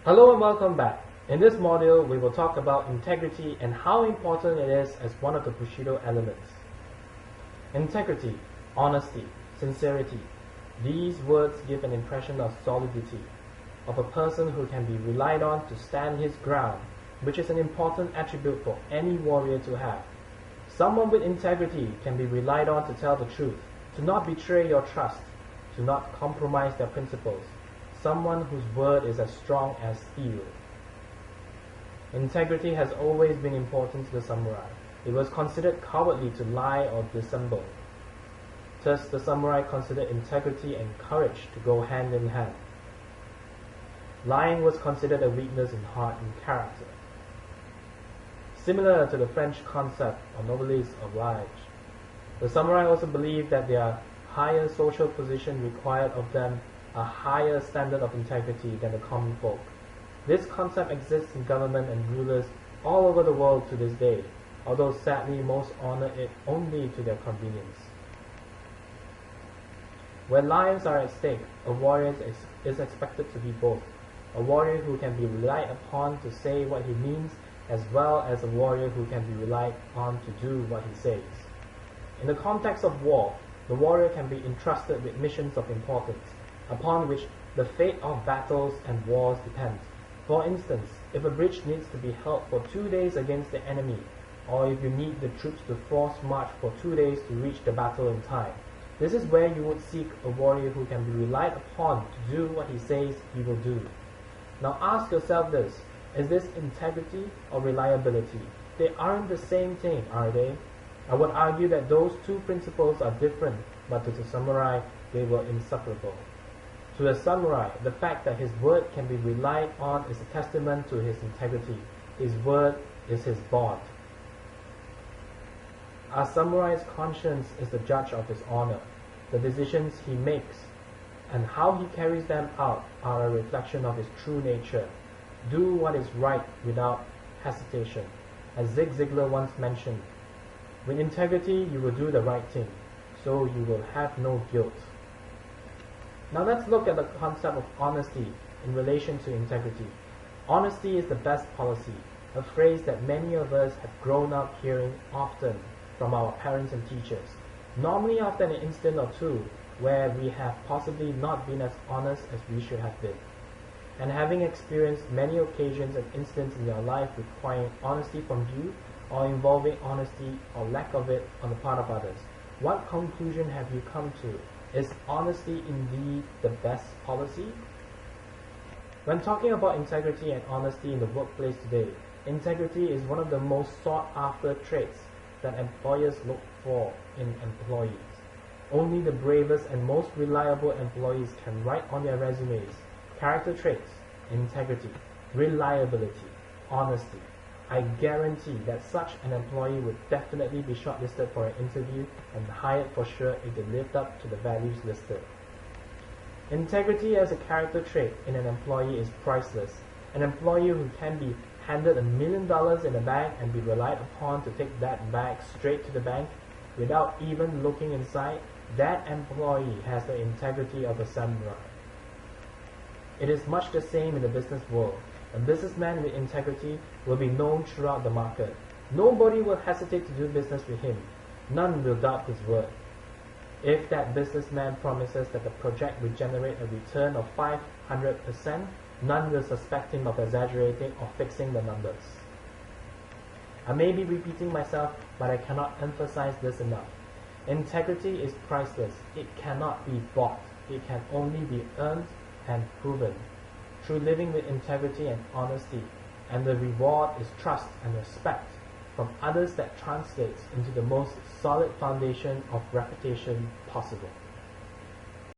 Hello and welcome back. In this module, we will talk about integrity and how important it is as one of the Bushido elements. Integrity, honesty, sincerity. These words give an impression of solidity, of a person who can be relied on to stand his ground, which is an important attribute for any warrior to have. Someone with integrity can be relied on to tell the truth, to not betray your trust, to not compromise their principles. Someone whose word is as strong as steel. Integrity has always been important to the samurai. It was considered cowardly to lie or dissemble. Thus, the samurai considered integrity and courage to go hand in hand. Lying was considered a weakness in heart and character. Similar to the French concept or noblesse oblige, the samurai also believed that their higher social position required of them a higher standard of integrity than the common folk. This concept exists in government and rulers all over the world to this day, although sadly most honor it only to their convenience. Where lives are at stake, a warrior is expected to be both, a warrior who can be relied upon to say what he means, as well as a warrior who can be relied on to do what he says. In the context of war, the warrior can be entrusted with missions of importance, upon which the fate of battles and wars depends. For instance, if a bridge needs to be held for 2 days against the enemy, or if you need the troops to force march for 2 days to reach the battle in time, this is where you would seek a warrior who can be relied upon to do what he says he will do. Now ask yourself this, is this integrity or reliability? They aren't the same thing, are they? I would argue that those two principles are different, but to the samurai, they were inseparable. To a samurai, the fact that his word can be relied on is a testament to his integrity. His word is his bond. A samurai's conscience is the judge of his honor. The decisions he makes and how he carries them out are a reflection of his true nature. Do what is right without hesitation. As Zig Ziglar once mentioned, with integrity you will do the right thing, so you will have no guilt. Now let's look at the concept of honesty in relation to integrity. Honesty is the best policy, a phrase that many of us have grown up hearing often from our parents and teachers, normally after an instant or two where we have possibly not been as honest as we should have been. And having experienced many occasions and instances in your life requiring honesty from you or involving honesty or lack of it on the part of others, what conclusion have you come to? Is honesty indeed the best policy? When talking about integrity and honesty in the workplace today, integrity is one of the most sought after traits that employers look for in employees. Only the bravest and most reliable employees can write on their resumes character traits, integrity, reliability, honesty. I guarantee that such an employee would definitely be shortlisted for an interview and hired for sure if they lived up to the values listed. Integrity as a character trait in an employee is priceless. An employee who can be handed $1 million in a bag and be relied upon to take that bag straight to the bank without even looking inside, that employee has the integrity of a samurai. It is much the same in the business world. A businessman with integrity will be known throughout the market. Nobody will hesitate to do business with him. None will doubt his word. If that businessman promises that the project will generate a return of 500%, none will suspect him of exaggerating or fixing the numbers. I may be repeating myself, but I cannot emphasize this enough. Integrity is priceless. It cannot be bought. It can only be earned and proven through living with integrity and honesty, and the reward is trust and respect from others that translates into the most solid foundation of reputation possible.